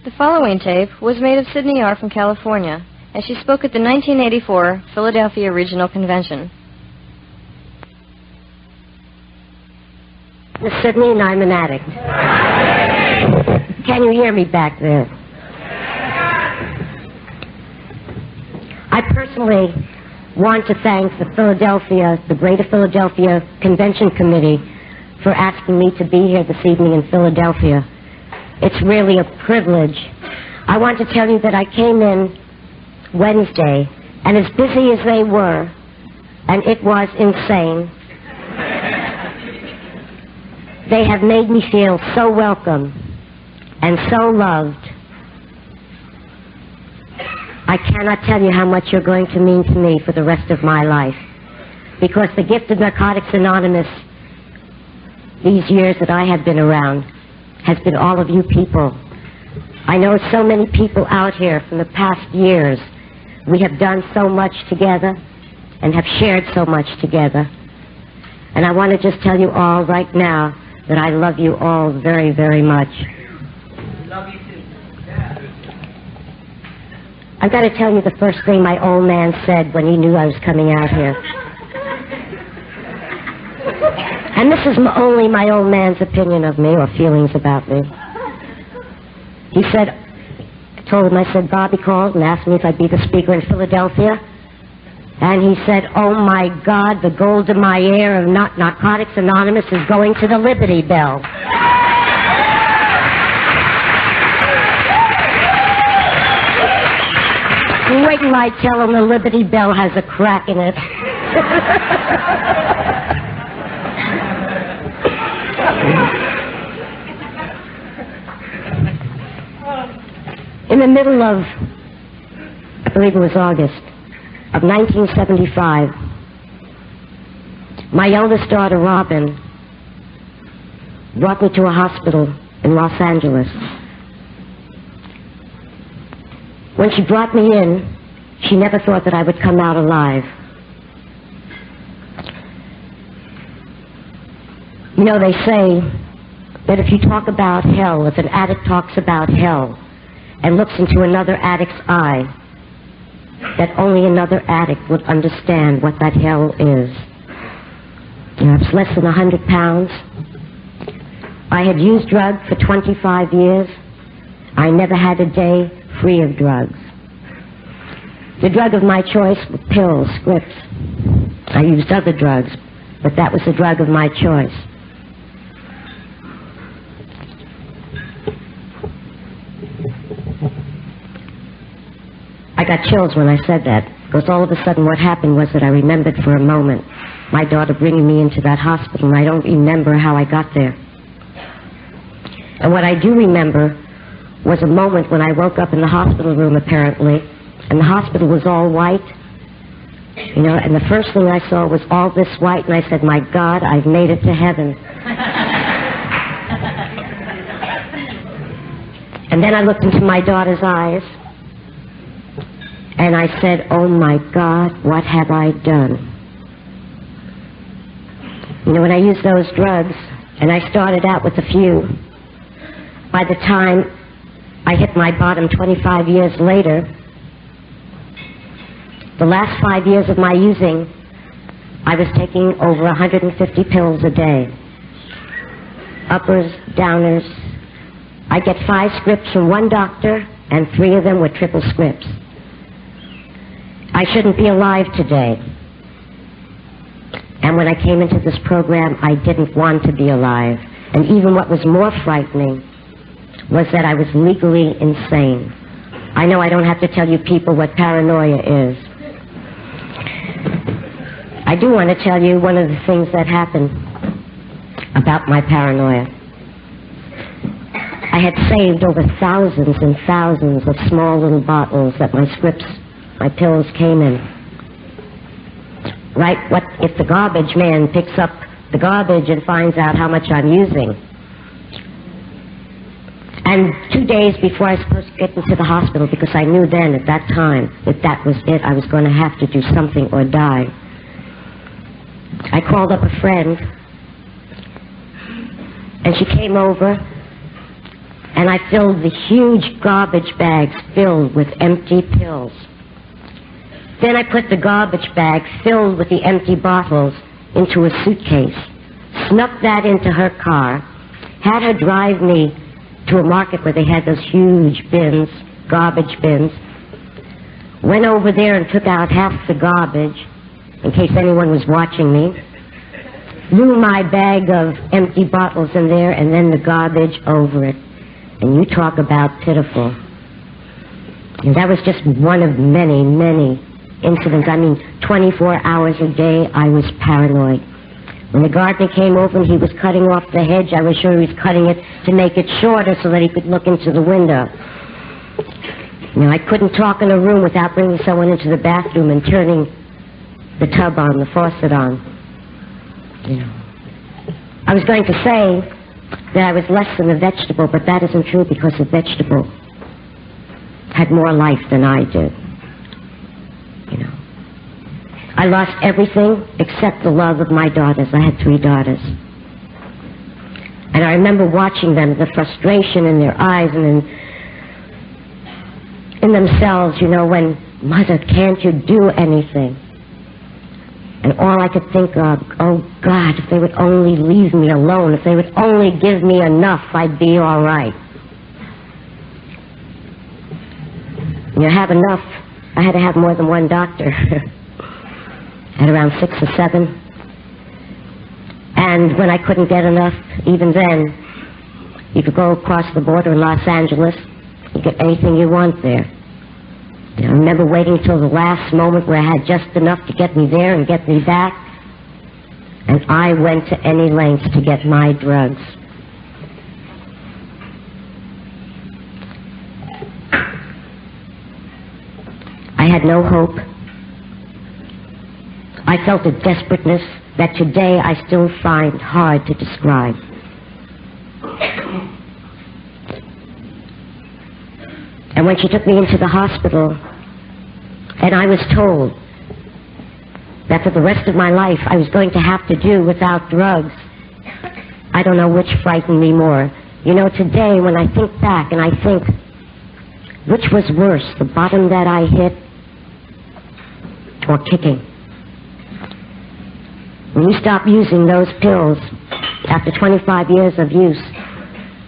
The following tape was made of Sydney R. from California, as she spoke at the 1984 Philadelphia Regional Convention. Miss Sydney, and I'm an addict. Can you hear me back there? I personally want to thank the Greater Philadelphia Convention Committee for asking me to be here this evening in Philadelphia. It's really a privilege. I want to tell you that I came in Wednesday, and as busy as they were, and it was insane, they have made me feel so welcome and so loved. I cannot tell you how much you're going to mean to me for the rest of my life, because the gift of Narcotics Anonymous, these years that I have been around, has been all of you people. I know so many people out here from the past years. We have done so much together and have shared so much together. And I want to just tell you all right now that I love you all very, very much. Love you too. I've got to tell you the first thing my old man said when he knew I was coming out here. And this is only my old man's opinion of me or feelings about me. He said, I told him, I said, Bobby called and asked me if I'd be the speaker in Philadelphia. And he said, oh my God, the gold of my ear of Narcotics Anonymous is going to the Liberty Bell. Wait till I tell him the Liberty Bell has a crack in it. In the middle of, I believe it was August of 1975, my eldest daughter, Robin, brought me to a hospital in Los Angeles. When she brought me in, she never thought that I would come out alive. You know, they say that if you talk about hell, if an addict talks about hell and looks into another addict's eye, that only another addict would understand what that hell is. I was less than 100 pounds. I had used drugs for 25 years. I never had a day free of drugs. The drug of my choice were pills, scripts. I used other drugs, but that was the drug of my choice. I got chills when I said that, because all of a sudden what happened was that I remembered for a moment my daughter bringing me into that hospital, and I don't remember how I got there. And what I do remember was a moment when I woke up in the hospital room, apparently, and the hospital was all white, you know, and the first thing I saw was all this white, and I said, my God, I've made it to heaven. And then I looked into my daughter's eyes, and I said, oh my God, what have I done? You know, when I used those drugs, and I started out with a few, by the time I hit my bottom 25 years later, the last 5 years of my using, I was taking over 150 pills a day. Uppers, downers. I get 5 scripts from one doctor, and 3 of them were triple scripts. I shouldn't be alive today. And when I came into this program, I didn't want to be alive. And even what was more frightening was that I was legally insane. I know I don't have to tell you people what paranoia is. I do want to tell you one of the things that happened about my paranoia. I had saved over thousands and thousands of small little bottles that my scripts, my pills came in. Right? What if the garbage man picks up the garbage and finds out how much I'm using? And 2 days before I was supposed to get into the hospital, because I knew then at that time that that was it, I was going to have to do something or die, I called up a friend, and she came over, and I filled the huge garbage bags filled with empty pills. Then I put the garbage bag filled with the empty bottles into a suitcase, snuck that into her car, had her drive me to a market where they had those huge bins, garbage bins, went over there and took out half the garbage, in case anyone was watching me, threw my bag of empty bottles in there, and then the garbage over it. And you talk about pitiful. And that was just one of many, many incidents. I mean, 24 hours a day, I was paranoid. When the gardener came over and he was cutting off the hedge, I was sure he was cutting it to make it shorter so that he could look into the window. Now, I couldn't talk in a room without bringing someone into the bathroom and turning the tub on, the faucet on. You know. I was going to say that I was less than a vegetable, but that isn't true because a vegetable had more life than I did. You know. I lost everything except the love of my daughters. I had 3 daughters. And I remember watching them, the frustration in their eyes and in themselves, you know, when, Mother, can't you do anything? And all I could think of, oh God, if they would only leave me alone, if they would only give me enough, I'd be all right. You have enough. I had to have more than one doctor. I had around 6 or 7. And when I couldn't get enough, even then, you could go across the border in Los Angeles, you get anything you want there. I remember waiting until the last moment where I had just enough to get me there and get me back. And I went to any lengths to get my drugs. I had no hope. I felt a desperateness that today I still find hard to describe. And when she took me into the hospital, and I was told that for the rest of my life I was going to have to do without drugs, I don't know which frightened me more. You know, today when I think back and I think, which was worse, the bottom that I hit or kicking? When you stop using those pills after 25 years of use,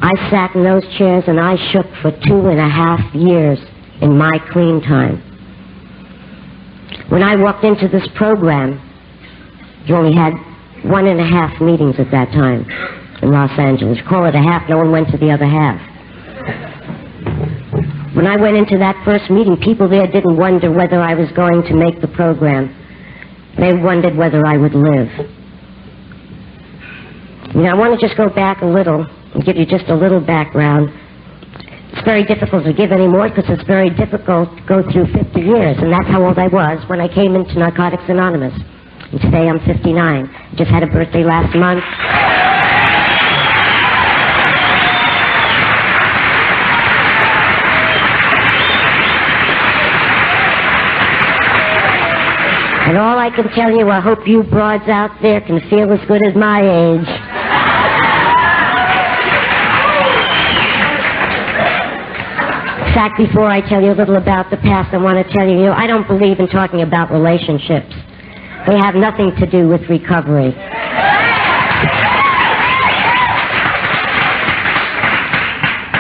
I sat in those chairs and I shook for 2.5 years in my clean time. When I walked into this program, you only had 1.5 meetings at that time in Los Angeles. Call it a half, no one went to the other half. When I went into that first meeting, people there didn't wonder whether I was going to make the program. They wondered whether I would live. You know, I want to just go back a little and give you just a little background. It's very difficult to give anymore because it's very difficult to go through 50 years, and that's how old I was when I came into Narcotics Anonymous. And today I'm 59. Just had a birthday last month. And all I can tell you, I hope you broads out there can feel as good as my age. In fact, before I tell you a little about the past, I want to tell you, I don't believe in talking about relationships. They have nothing to do with recovery.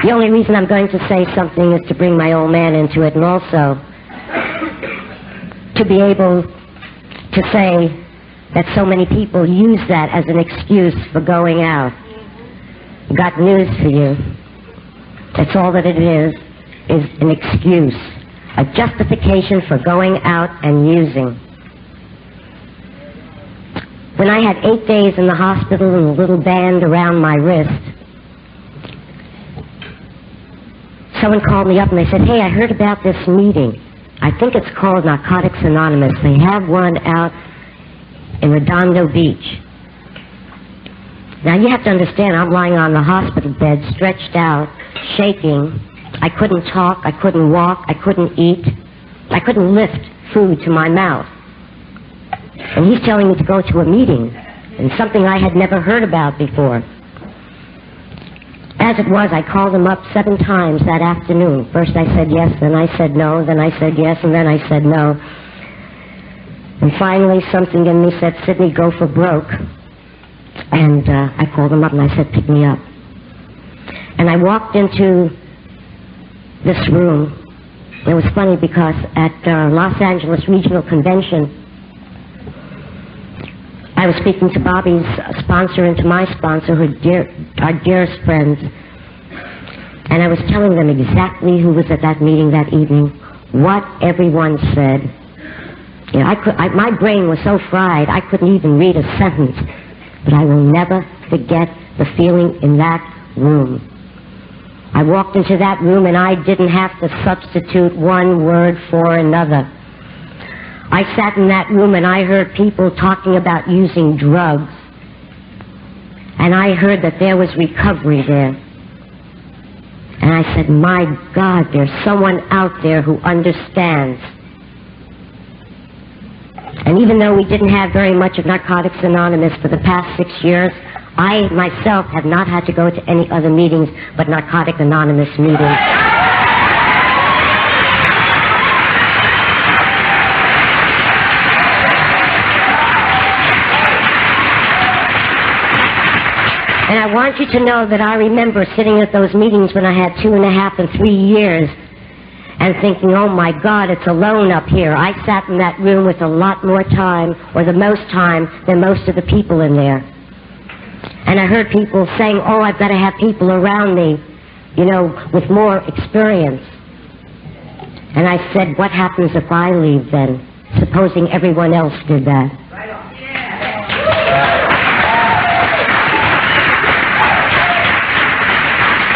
The only reason I'm going to say something is to bring my old man into it, and also to be able to say that so many people use that as an excuse for going out. I've got news for you. That's all that it is an excuse, a justification for going out and using. When I had 8 days in the hospital and a little band around my wrist, someone called me up and they said, hey, I heard about this meeting. I think it's called Narcotics Anonymous. They have one out in Redondo Beach. Now, you have to understand, I'm lying on the hospital bed, stretched out, shaking. I couldn't talk, I couldn't walk, I couldn't eat. I couldn't lift food to my mouth. And he's telling me to go to a meeting, and something I had never heard about before. As it was, I called him up 7 times that afternoon. First I said yes, then I said no, then I said yes, and then I said no. And finally something in me said, Sidney, go for broke. And I called him up and I said, pick me up. And I walked into this room. It was funny because at Los Angeles Regional Convention, I was speaking to Bobby's sponsor and to my sponsor, our dearest friends, and I was telling them exactly who was at that meeting that evening, what everyone said. You know, my brain was so fried I couldn't even read a sentence, but I will never forget the feeling in that room. I walked into that room and I didn't have to substitute one word for another. I sat in that room and I heard people talking about using drugs. And I heard that there was recovery there. And I said, my God, there's someone out there who understands. And even though we didn't have very much of Narcotics Anonymous for the past 6 years, I myself have not had to go to any other meetings but Narcotics Anonymous meetings. And I want you to know that I remember sitting at those meetings when I had 2.5 and 3 years and thinking, oh my God, it's alone up here. I sat in that room with a lot more time, or the most time, than most of the people in there. And I heard people saying, oh, I've got to have people around me, you know, with more experience. And I said, what happens if I leave then, supposing everyone else did that? Right on. Yeah.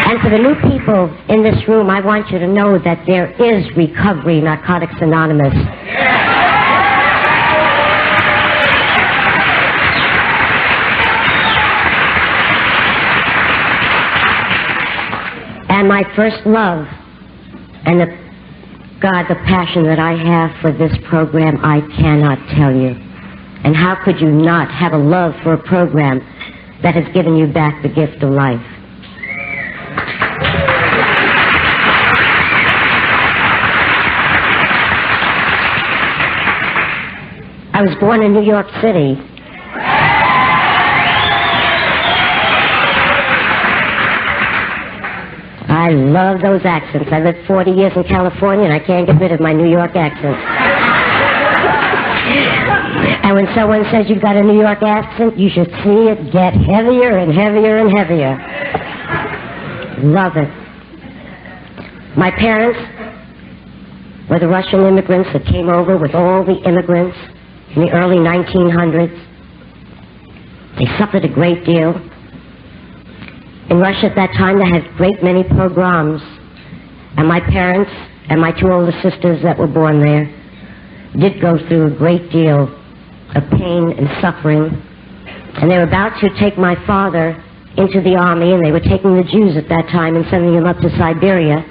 And for the new people in this room, I want you to know that there is recovery, Narcotics Anonymous. And my first love, and the passion that I have for this program, I cannot tell you. And how could you not have a love for a program that has given you back the gift of life? I was born in New York City. I love those accents. I lived 40 years in California and I can't get rid of my New York accent. And when someone says you've got a New York accent, you should see it get heavier and heavier and heavier. Love it. My parents were the Russian immigrants that came over with all the immigrants in the early 1900s. They suffered a great deal. In Russia at that time, they had a great many pogroms. And my parents and my 2 older sisters that were born there did go through a great deal of pain and suffering. And they were about to take my father into the army, and they were taking the Jews at that time and sending them up to Siberia,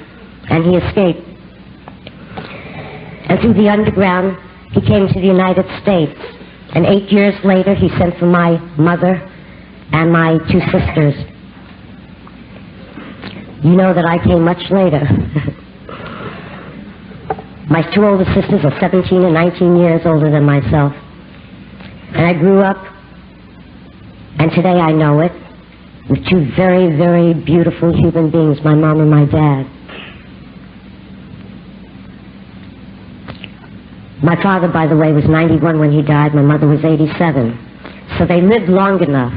and he escaped. And through the underground, he came to the United States. And 8 years later, he sent for my mother and my 2 sisters. You know that I came much later. My 2 older sisters are 17 and 19 years older than myself. And I grew up, and today I know it, with 2 very, very beautiful human beings, my mom and my dad. My father, by the way, was 91 when he died. My mother was 87. So they lived long enough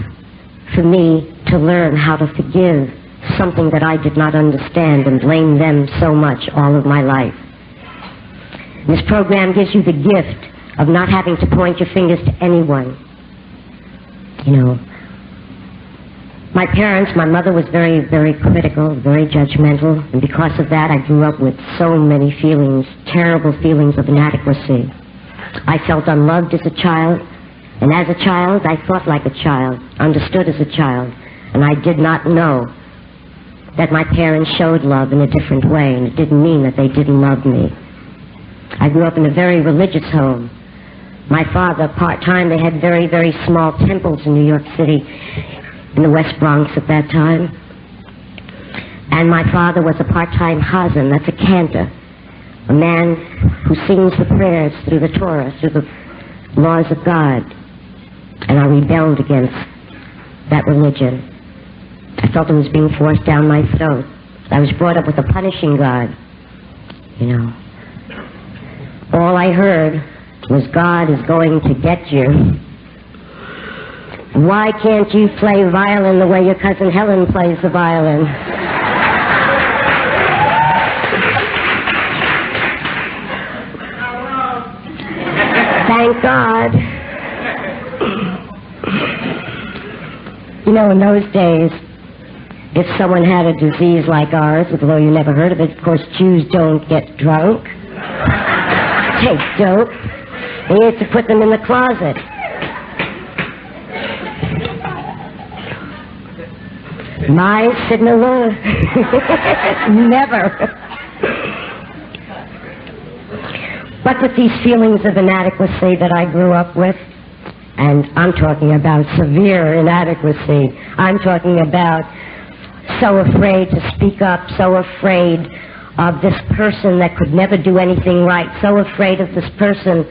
for me to learn how to forgive something that I did not understand and blame them so much all of my life. This program gives you the gift of not having to point your fingers to anyone. You know, my parents, my mother was very, very critical, very judgmental, and because of that I grew up with so many feelings, terrible feelings of inadequacy. I felt unloved as a child, and as a child I thought like a child, understood as a child, and I did not know that my parents showed love in a different way, and it didn't mean that they didn't love me. I grew up in a very religious home. My father, part-time, they had very, very small temples in New York City, in the West Bronx at that time. And my father was a part-time chazan, that's a cantor, a man who sings the prayers through the Torah, through the laws of God. And I rebelled against that religion. I felt it was being forced down my throat. I was brought up with a punishing God, you know. All I heard was, God is going to get you. Why can't you play violin the way your cousin Helen plays the violin? Thank God. You know, in those days, if someone had a disease like ours, although you never heard of it, of course, Jews don't get drunk, take dope. We had to put them in the closet. My signaler, never. But with these feelings of inadequacy that I grew up with, and I'm talking about severe inadequacy, I'm talking about so afraid to speak up, so afraid of this person that could never do anything right, so afraid of this person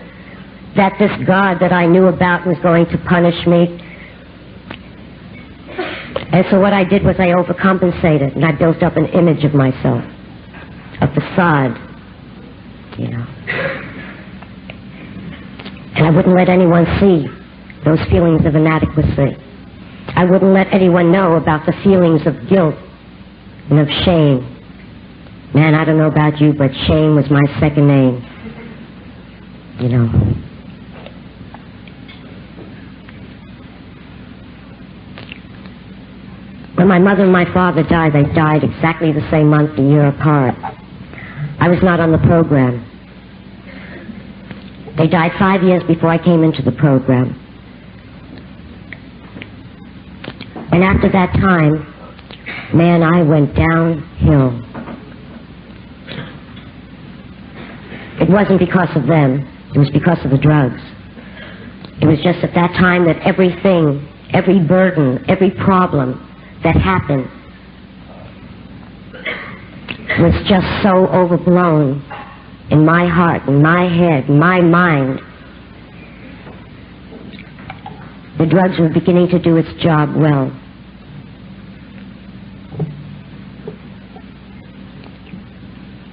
that this God that I knew about was going to punish me. And so what I did was I overcompensated, and I built up an image of myself, a facade, you know. And I wouldn't let anyone see those feelings of inadequacy. I wouldn't let anyone know about the feelings of guilt and of shame. Man, I don't know about you, but shame was my second name, you know. When my mother and my father died, they died exactly the same month, a year apart. I was not on the program. They died 5 years before I came into the program. And after that time, man, I went downhill. It wasn't because of them. It was because of the drugs. It was just at that time that everything, every burden, every problem that happened was just so overblown in my heart, in my head, in my mind. The drugs were beginning to do its job well.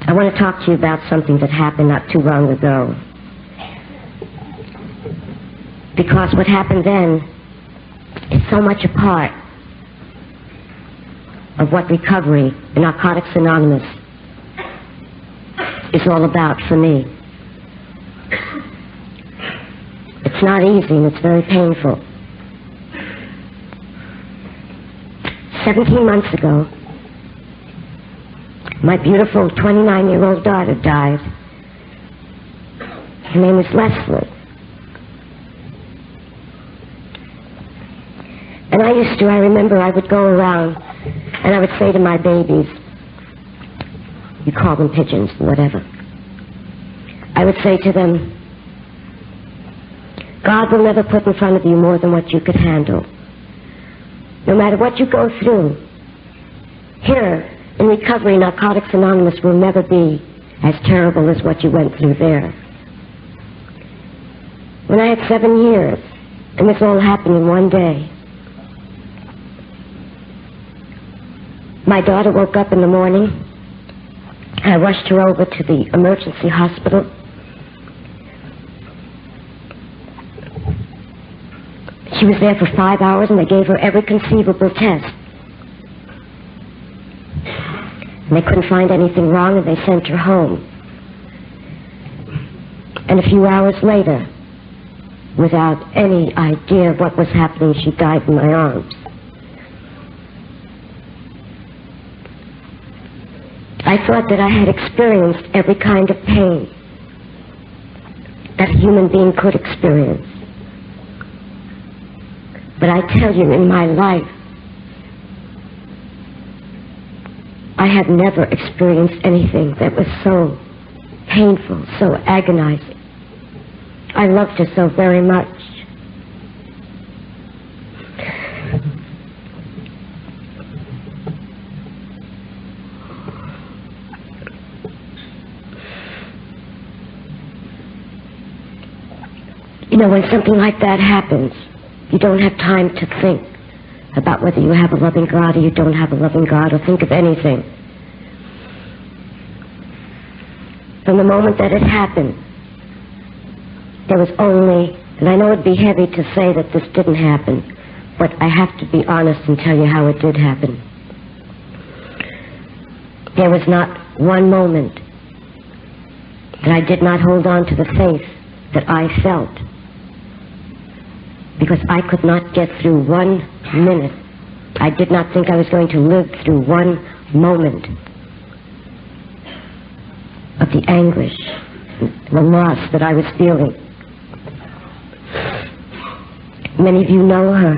I want to talk to you about something that happened not too long ago. Because what happened then is so much a part of what recovery in Narcotics Anonymous is all about for me. It's not easy and it's very painful. 17 months ago, my beautiful 29-year-old daughter died. Her name was Leslie. And I remember I would go around and I would say to my babies, you call them pigeons, whatever. I would say to them, God will never put in front of you more than what you could handle. No matter what you go through, here in recovery, Narcotics Anonymous will never be as terrible as what you went through there. When I had 7 years, and this all happened in one day, my daughter woke up in the morning. I rushed her over to the emergency hospital. She was there for 5 hours and they gave her every conceivable test. And they couldn't find anything wrong and they sent her home. And a few hours later, without any idea of what was happening, she died in my arms. I thought that I had experienced every kind of pain that a human being could experience. But I tell you, in my life, I have never experienced anything that was so painful, so agonizing. I loved her so very much. You know, when something like that happens, you don't have time to think about whether you have a loving God or you don't have a loving God, or think of anything. From the moment that it happened, there was only, and I know it'd be heavy to say that this didn't happen, but I have to be honest and tell you how it did happen. There was not one moment that I did not hold on to the faith that I felt, because I could not get through 1 minute. I did not think I was going to live through 1 moment of the anguish, the loss that I was feeling. Many of you know her.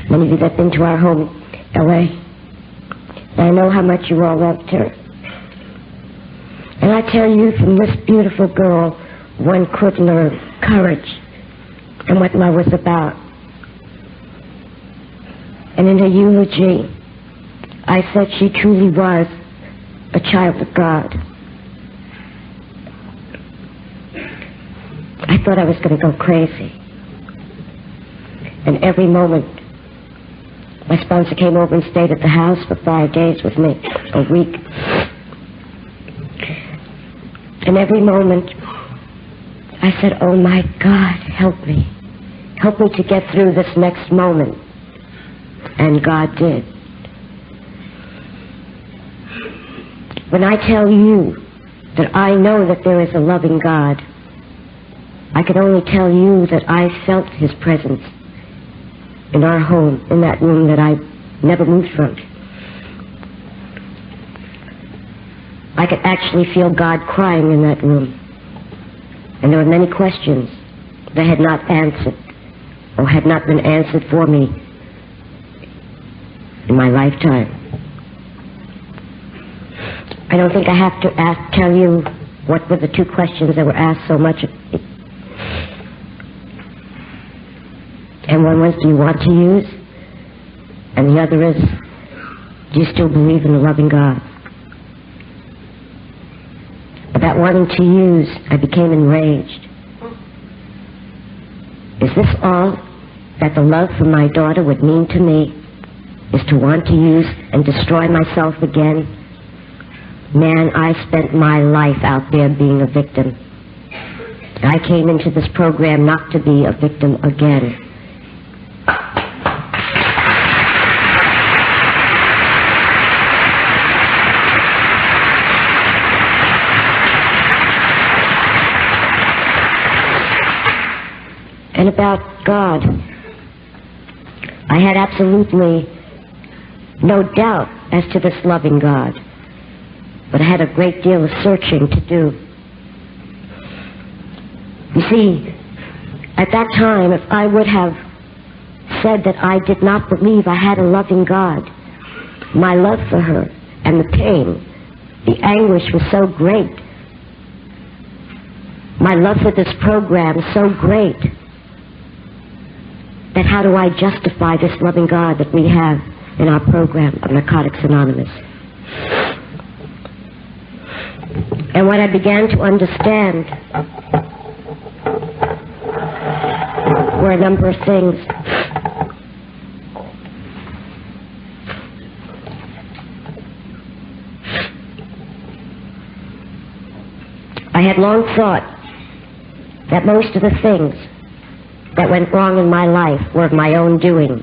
Many of you that have been to our home, L.A., I know how much you all loved her. And I tell you, from this beautiful girl, one could learn courage and what love was about. And in her eulogy, I said she truly was a child of God. I thought I was going to go crazy. And every moment, my sponsor came over and stayed at the house for 5 days with me, a week. And every moment, I said, oh my God, help me. Help me to get through this next moment. And God did. When I tell you that I know that there is a loving God, I can only tell you that I felt His presence in our home, in that room that I never moved from. I could actually feel God crying in that room. And there were many questions that had not answered, or had not been answered for me in my lifetime. I don't think I have to tell you what were the 2 questions that were asked so much. And one was, do you want to use? And the other is, do you still believe in a loving God? About wanting to use, I became enraged. Is this all that the love for my daughter would mean to me? Is to want to use and destroy myself again? Man, I spent my life out there being a victim. I came into this program not to be a victim again. And about God, I had absolutely no doubt as to this loving God, but I had a great deal of searching to do. You see, at that time, if I would have said that I did not believe I had a loving God, my love for her and the pain, the anguish was so great. My love for this program so great, that how do I justify this loving God that we have in our program of Narcotics Anonymous? And what I began to understand were a number of things. I had long thought that most of the things that went wrong in my life were of my own doing.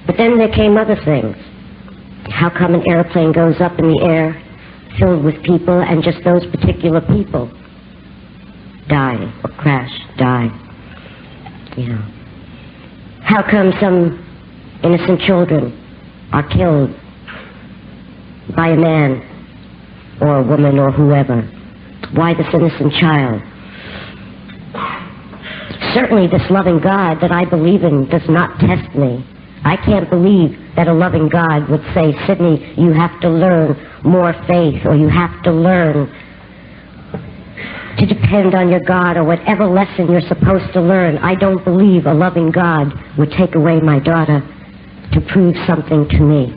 But then there came other things. How come an airplane goes up in the air filled with people and just those particular people die or crash, die? You know. How come some innocent children are killed by a man or a woman or whoever? Why this innocent child? Certainly this loving God that I believe in does not test me. I can't believe that a loving God would say, Sidney, you have to learn more faith, or you have to learn to depend on your God, or whatever lesson you're supposed to learn. I don't believe a loving God would take away my daughter to prove something to me.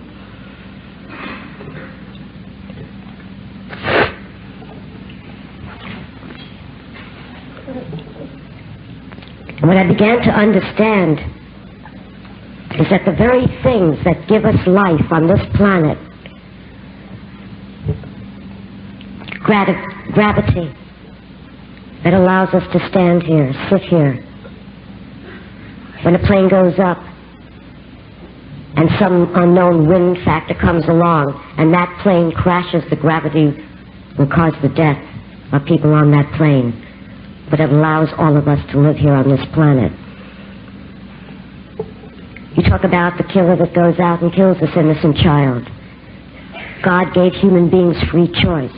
And what I began to understand is that the very things that give us life on this planet, gravity that allows us to stand here, sit here, when a plane goes up and some unknown wind factor comes along and that plane crashes, the gravity will cause the death of people on that plane. But it allows all of us to live here on this planet. You talk about the killer that goes out and kills this innocent child. God gave human beings free choice.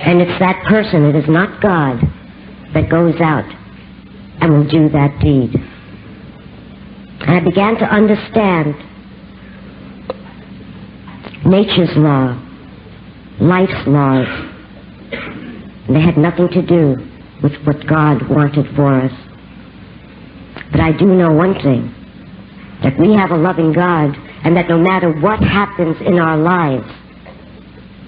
And it's that person, it is not God, that goes out and will do that deed. And I began to understand nature's law, life's laws. And they had nothing to do with what God wanted for us. But I do know one thing, that we have a loving God, and that no matter what happens in our lives,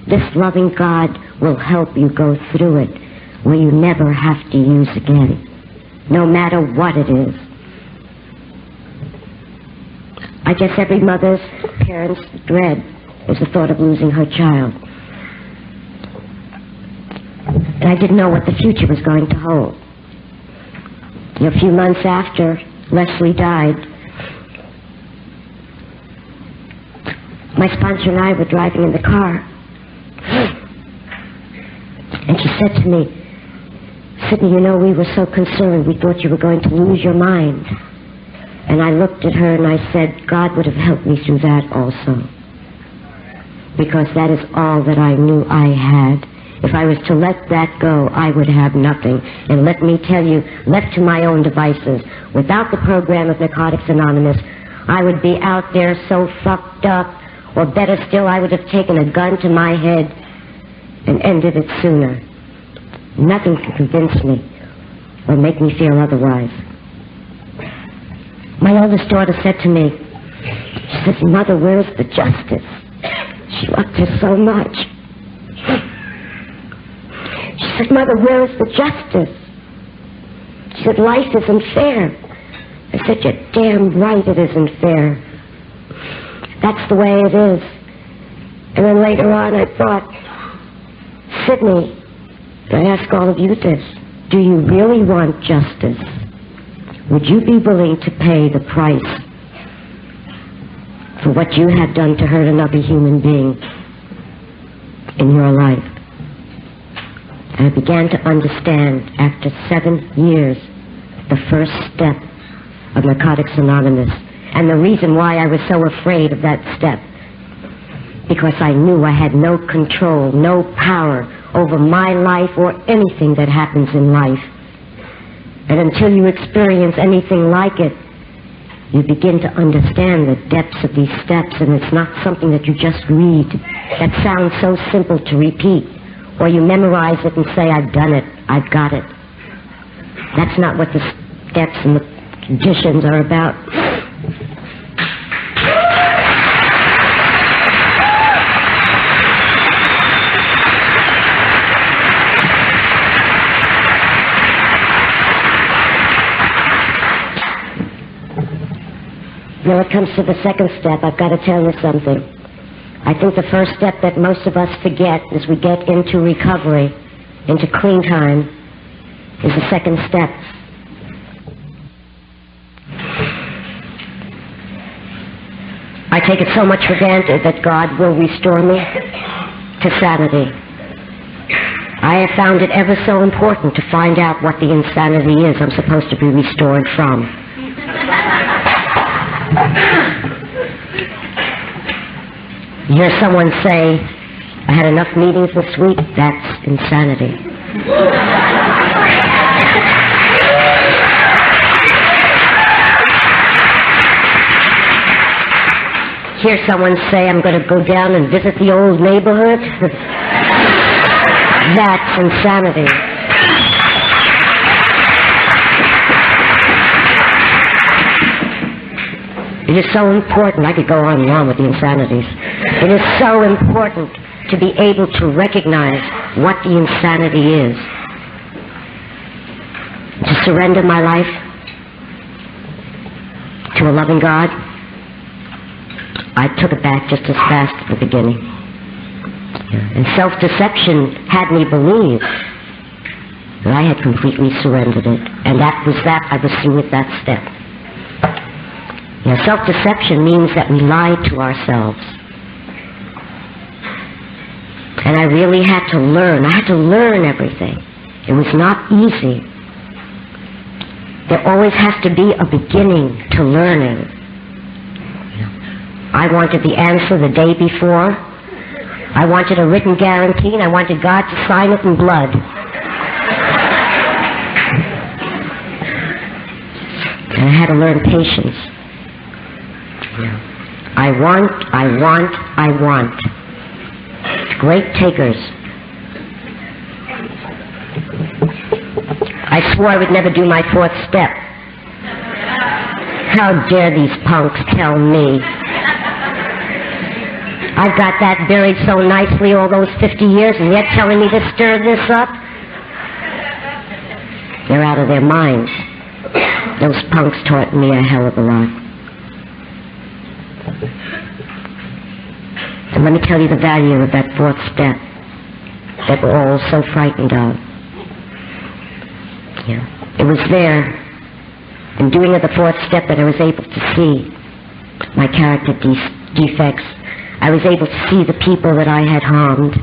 this loving God will help you go through it where you never have to use again, no matter what it is. I guess every mother's, parent's dread is the thought of losing her child. And I didn't know what the future was going to hold. A few months after Leslie died, my sponsor and I were driving in the car, and she said to me, "Sydney, you know, we were so concerned, we thought you were going to lose your mind." And I looked at her and I said, God would have helped me through that also, because that is all that I knew I had. If I was to let that go, I would have nothing. And let me tell you, left to my own devices, without the program of Narcotics Anonymous, I would be out there so fucked up, or better still, I would have taken a gun to my head and ended it sooner. Nothing can convince me or make me feel otherwise. My oldest daughter said to me, she says, "Mother, where's the justice?" She loved her so much. She said, "Mother, where is the justice?" She said, "Life isn't fair." I said, "You're damn right it isn't fair. That's the way it is." And then later on I thought, Sydney, I ask all of you this, do you really want justice? Would you be willing to pay the price for what you have done to hurt another human being in your life? And I began to understand after 7 years the first step of Narcotics Anonymous, and the reason why I was so afraid of that step, because I knew I had no control, no power over my life or anything that happens in life. And until you experience anything like it, you begin to understand the depths of these steps, and it's not something that you just read that sounds so simple to repeat, or you memorize it and say, I've done it, I've got it. That's not what the steps and the conditions are about. When it comes to the second step, I've got to tell you something. I think the first step that most of us forget as we get into recovery, into clean time, is the second step. I take it so much for granted that God will restore me to sanity. I have found it ever so important to find out what the insanity is I'm supposed to be restored from. You hear someone say, I had enough meetings this week, that's insanity. Hear someone say, I'm going to go down and visit the old neighborhood, that's insanity. It is so important. I could go on and on with the insanities. It is so important to be able to recognize what the insanity is. to surrender my life to a loving God, I took it back just as fast at the beginning. And self-deception had me believe that I had completely surrendered it. And that was that I was through with that step. Self-deception means that we lie to ourselves. And I really had to learn. I had to learn everything. It was not easy. There always has to be a beginning to learning. I wanted the answer the day before. I wanted a written guarantee, and I wanted God to sign it in blood. And I had to learn patience. I want. Great takers. I swore I would never do my fourth step. How dare these punks tell me? I've got that buried so nicely all those 50 years, and yet telling me to stir this up? They're out of their minds. Those punks taught me a hell of a lot. And let me tell you the value of that fourth step that we're all so frightened of. It was there, in doing of the fourth step, that I was able to see my character defects. I was able to see the people that I had harmed.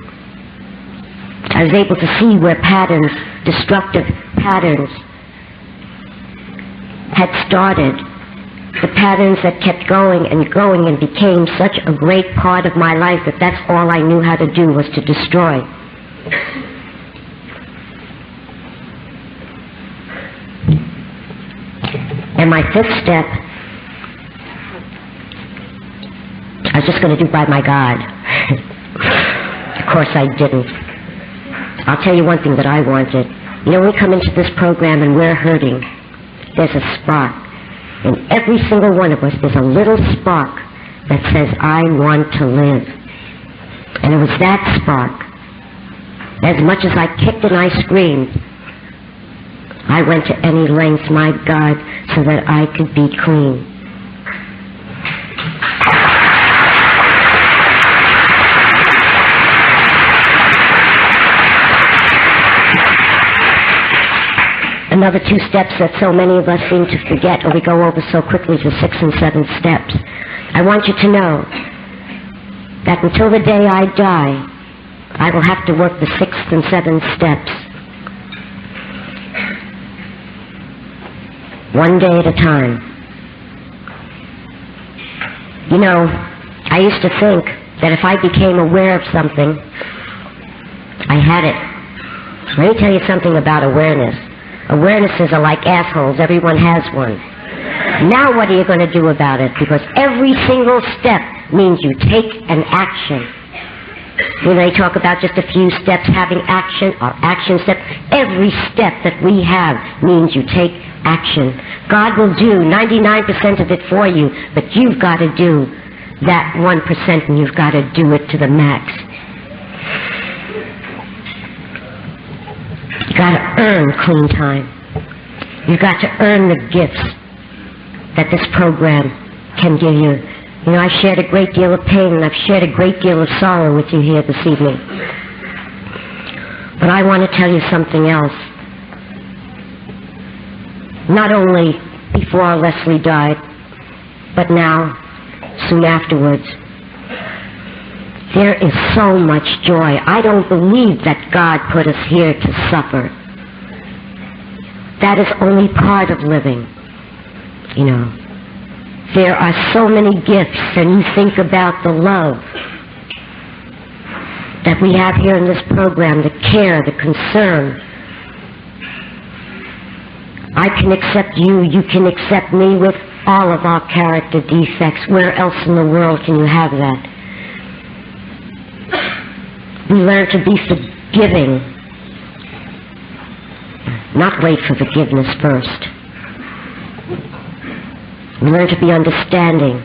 I was able to see where patterns, destructive patterns, had started. The patterns that kept going and going and became such a great part of my life that that's all I knew how to do, was to destroy. And my fifth step, I was just going to do by my God. Of course I didn't. I'll tell you one thing that I wanted. When we come into this program and we're hurting, there's a spark. In every single one of us, there's a little spark that says, I want to live. And it was that spark. As much as I kicked and I screamed, I went to any lengths, my God, so that I could be clean. Another two steps that so many of us seem to forget, or we go over so quickly, to 6 and 7 steps. I want you to know that until the day I die, I will have to work the 6th and 7th steps. One day at a time. I used to think that if I became aware of something, I had it. Let me tell you something about awareness. Awarenesses are like assholes. Everyone has one. Now what are you going to do about it? Because every single step means you take an action. They talk about just a few steps having action, or action steps. Every step that we have means you take action. God will do 99% of it for you, but you've got to do that 1%, and you've got to do it to the max. You've got to earn clean time. You've got to earn the gifts that this program can give you. I've shared a great deal of pain, and I've shared a great deal of sorrow with you here this evening. But I want to tell you something else. Not only before Leslie died, but now, soon afterwards. There is so much joy. I don't believe that God put us here to suffer. That is only part of living. There are so many gifts, and you think about the love that we have here in this program, the care, the concern. I can accept you, you can accept me with all of our character defects. Where else in the world can you have that? We learn to be forgiving, not wait for forgiveness first. We learn to be understanding,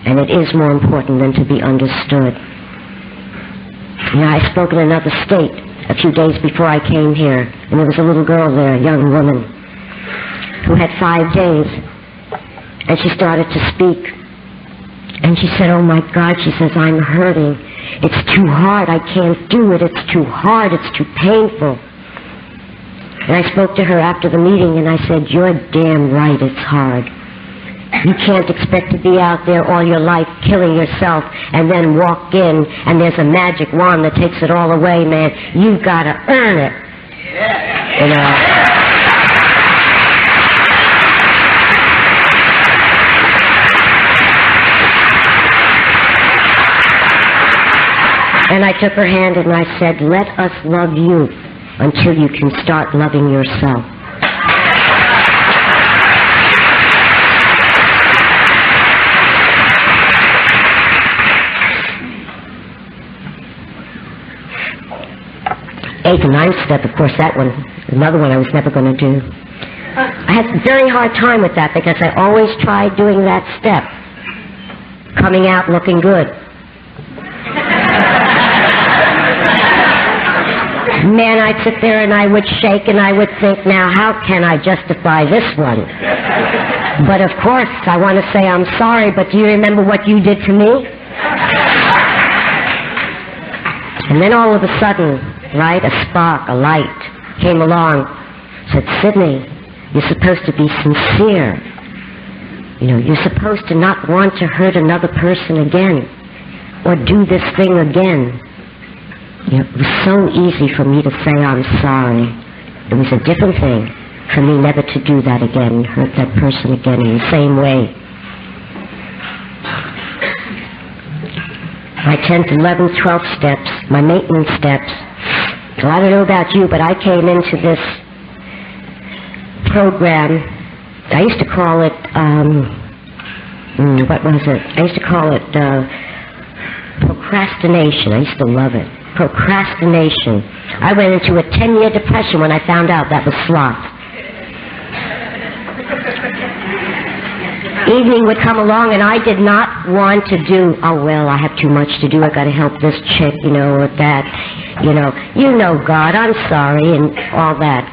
and it is more important than to be understood. I spoke in another state a few days before I came here, and there was a little girl there, a young woman, who had 5 days. And she started to speak. And she said, oh my God, she says, I'm hurting. It's too hard. I can't do it. It's too hard. It's too painful. And I spoke to her after the meeting and I said, you're damn right, it's hard. You can't expect to be out there all your life killing yourself and then walk in and there's a magic wand that takes it all away, man. You've got to earn it. You know? And I took her hand and I said, let us love you until you can start loving yourself. Eighth and ninth step, of course, that one, another one I was never going to do. I had a very hard time with that because I always tried doing that step, coming out looking good. Man, I'd sit there and I would shake and I would think, now how can I justify this one? But of course, I want to say I'm sorry, but do you remember what you did to me? And then all of a sudden, right, a spark, a light came along, said, Sydney, you're supposed to be sincere. You know, you're supposed to not want to hurt another person again or do this thing again. You know, it was so easy for me to say I'm sorry. It was a different thing for me never to do that again, hurt that person again in the same way. My 10th, 11th, 12th steps, my maintenance steps. Well, I don't know about you, but I came into this program, I used to call it, what was it? I used to call it procrastination. I used to love it. Procrastination. I went into a 10-year depression when I found out that was sloth. Evening would come along and I did not want to do, oh well, I have too much to do, I got to help this chick, you know, or that, you know, God, I'm sorry, and all that.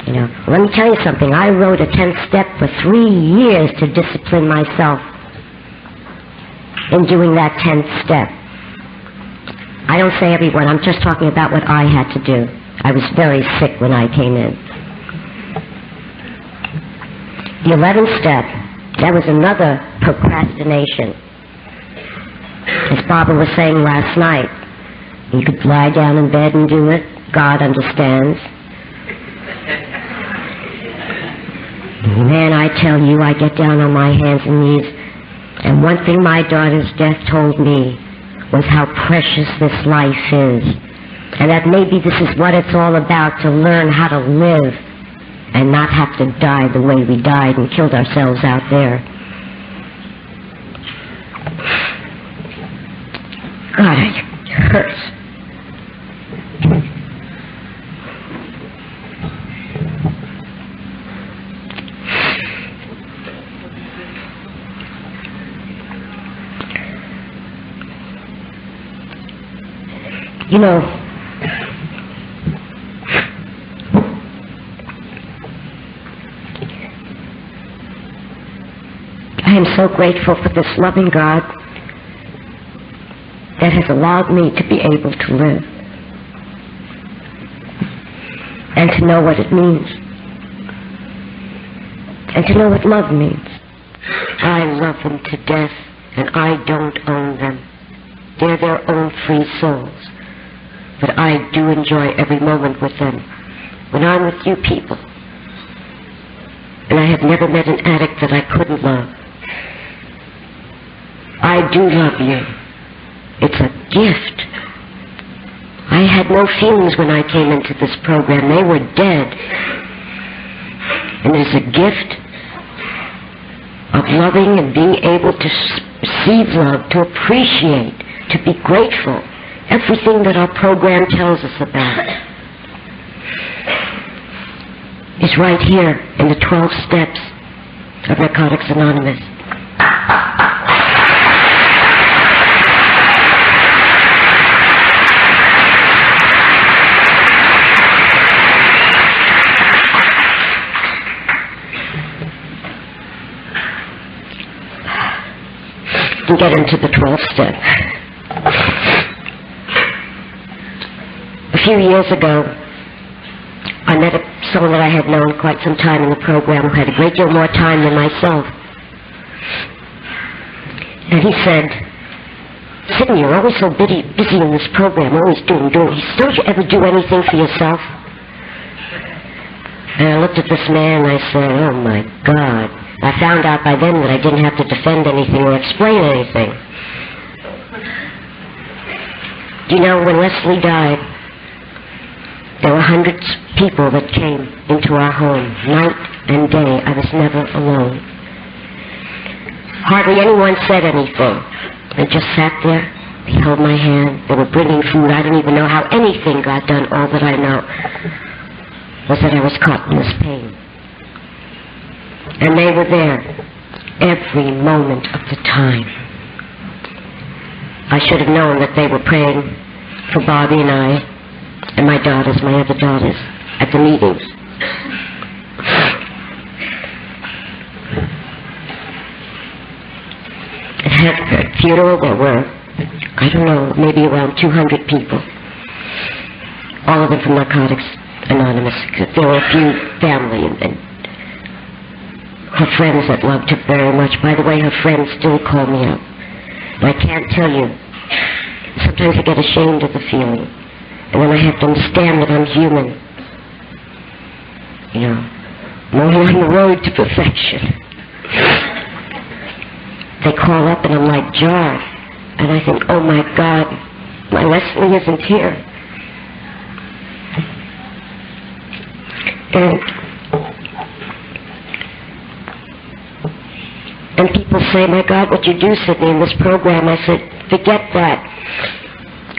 You know, let me tell you something, I wrote a 10th step for 3 years to discipline myself in doing that 10th step. I don't say everyone, I'm just talking about what I had to do. I was very sick when I came in. The 11th step, that was another procrastination. As Barbara was saying last night, you could lie down in bed and do it. God understands. Man, I tell you, I get down on my hands and knees, and one thing my daughter's death told me was how precious this life is, and that maybe this is what it's all about, to learn how to live and not have to die the way we died and killed ourselves out there. God, it hurts. You know, I am so grateful for this loving God that has allowed me to be able to live and to know what it means and to know what love means. I love them to death and I don't own them. They're their own free souls. But I do enjoy every moment with them when I'm with you people. And I have never met an addict that I couldn't love. I do love you. It's a gift. I had no feelings when I came into this program. They were dead. And it's a gift of loving and being able to receive love, to appreciate, to be grateful. Everything that our program tells us about is right here in the 12 steps of Narcotics Anonymous. and get into the 12th step. A few years ago, I met someone that I had known quite some time in the program who had a great deal more time than myself. And he said, Sidney, you're always so busy in this program, always doing. Don't you ever do anything for yourself? And I looked at this man and I said, oh my God. I found out by then that I didn't have to defend anything or explain anything. Do you know, when Leslie died, there were hundreds of people that came into our home, night and day. I was never alone. Hardly anyone said anything. They just sat there. They held my hand. They were bringing food. I didn't even know how anything got done. All that I know was that I was caught in this pain. And they were there every moment of the time. I should have known that they were praying for Bobby and I and my daughters, my other daughters, at the meetings. At the funeral there were, I don't know, maybe around 200 people. All of them from Narcotics Anonymous. There were a few family and her friends that loved her very much. By the way, her friends still call me up. And I can't tell you. Sometimes I get ashamed of the feeling. And then I have to understand that I'm human. You know, I'm only on the road to perfection. They call up and I'm like jarred. And I think, oh my God, my Leslie isn't here. And people say, my God, what you do, Sidney, in this program? I said, forget that.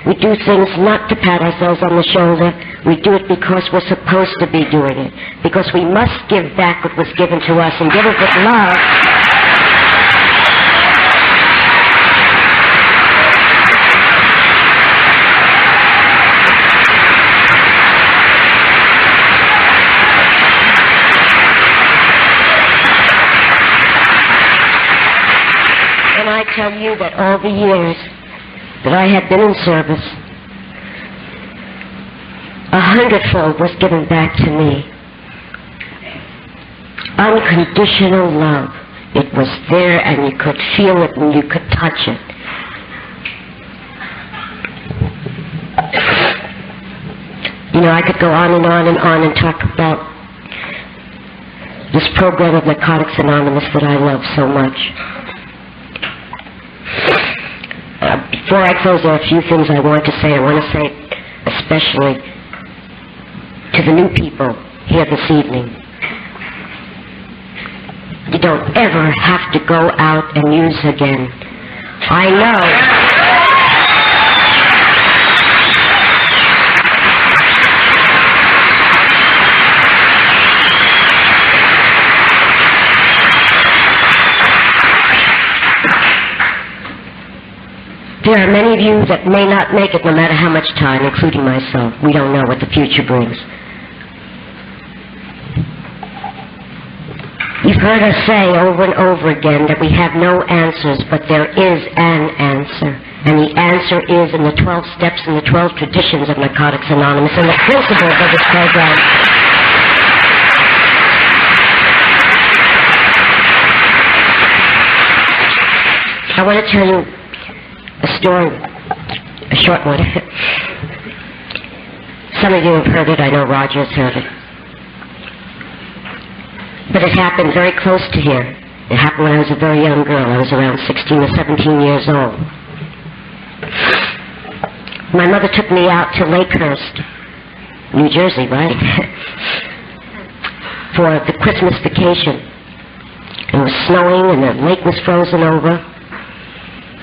We do things not to pat ourselves on the shoulder. We do it because we're supposed to be doing it. Because we must give back what was given to us and give it with love. I tell you that all the years that I had been in service, 100-fold was given back to me. Unconditional love. It was there and you could feel it and you could touch it. You know, I could go on and on and on and talk about this program of Narcotics Anonymous that I love so much. Before I close, there are a few things I want to say. I want to say especially to the new people here this evening. You don't ever have to go out and use again. I know. There are many of you that may not make it no matter how much time, including myself. We don't know what the future brings. You've heard us say over and over again that we have no answers, but there is an answer. And the answer is in the 12 steps and the 12 traditions of Narcotics Anonymous and the principles of this program. I want to tell you a story, a short one. Some of you have heard it. I know Roger's heard it. But it happened very close to here. It happened when I was a very young girl. I was around 16 or 17 years old. My mother took me out to Lakehurst, New Jersey, right? For the Christmas vacation. It was snowing and the lake was frozen over.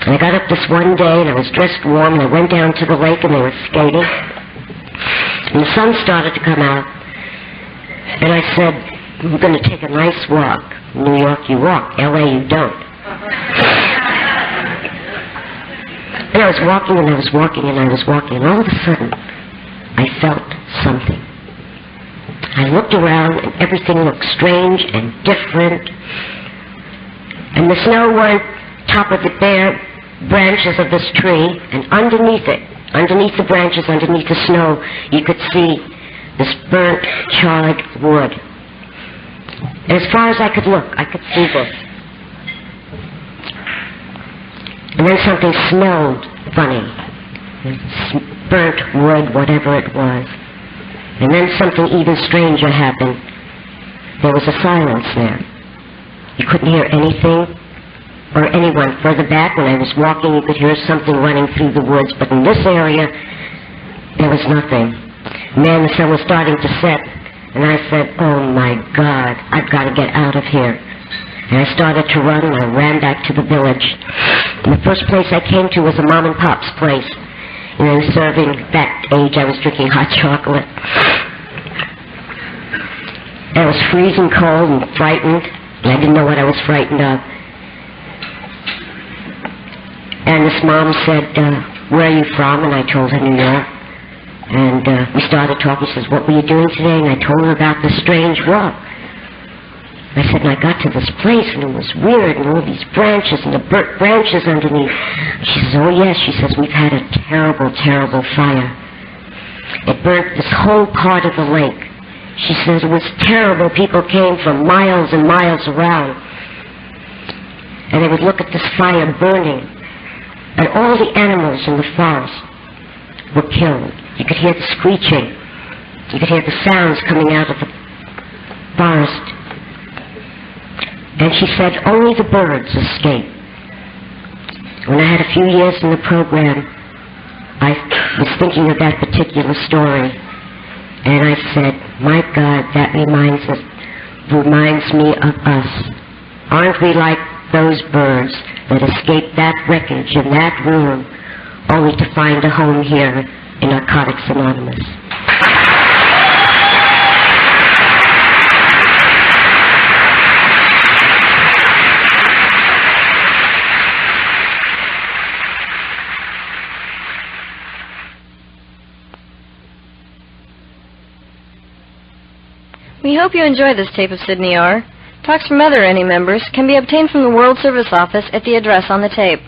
And I got up this one day and I was dressed warm and I went down to the lake and they were skating. And the sun started to come out. And I said, we're going to take a nice walk. New York, you walk. LA, you don't. And I was walking and I was walking and I was walking. And all of a sudden, I felt something. I looked around and everything looked strange and different. And the snow weren't top of the bare branches of this tree, and underneath it, underneath the branches, underneath the snow, you could see this burnt, charred wood. And as far as I could look, I could see this. And then something smelled funny. Burnt wood, whatever it was. And then something even stranger happened. There was a silence there. You couldn't hear anything or anyone. Further back, when I was walking, you could hear something running through the woods, but in this area, there was nothing. Man, the sun was starting to set, and I said, oh my God, I've got to get out of here. And I started to run, and I ran back to the village. And the first place I came to was a mom and pop's place. You know, serving, at that age, I was drinking hot chocolate. And I was freezing cold and frightened, and I didn't know what I was frightened of. And this mom said, where are you from? And I told her New York. And we started talking. She says, what were you doing today? And I told her about this strange walk. I said, and I got to this place, and it was weird, and all these branches, and the burnt branches underneath. She says, oh yes, she says, we've had a terrible, terrible fire. It burnt this whole part of the lake. She says, it was terrible. People came from miles and miles around. And they would look at this fire burning. And all the animals in the forest were killed. You could hear the screeching. You could hear the sounds coming out of the forest. And she said only the birds escaped. When I had a few years in the program, I was thinking of that particular story. And I said, my God, that reminds me of us. Aren't we like those birds that escaped that wreckage in that room, only to find a home here in Narcotics Anonymous? We hope you enjoy this tape of Sydney R. Talks from other NA members can be obtained from the World Service Office at the address on the tape.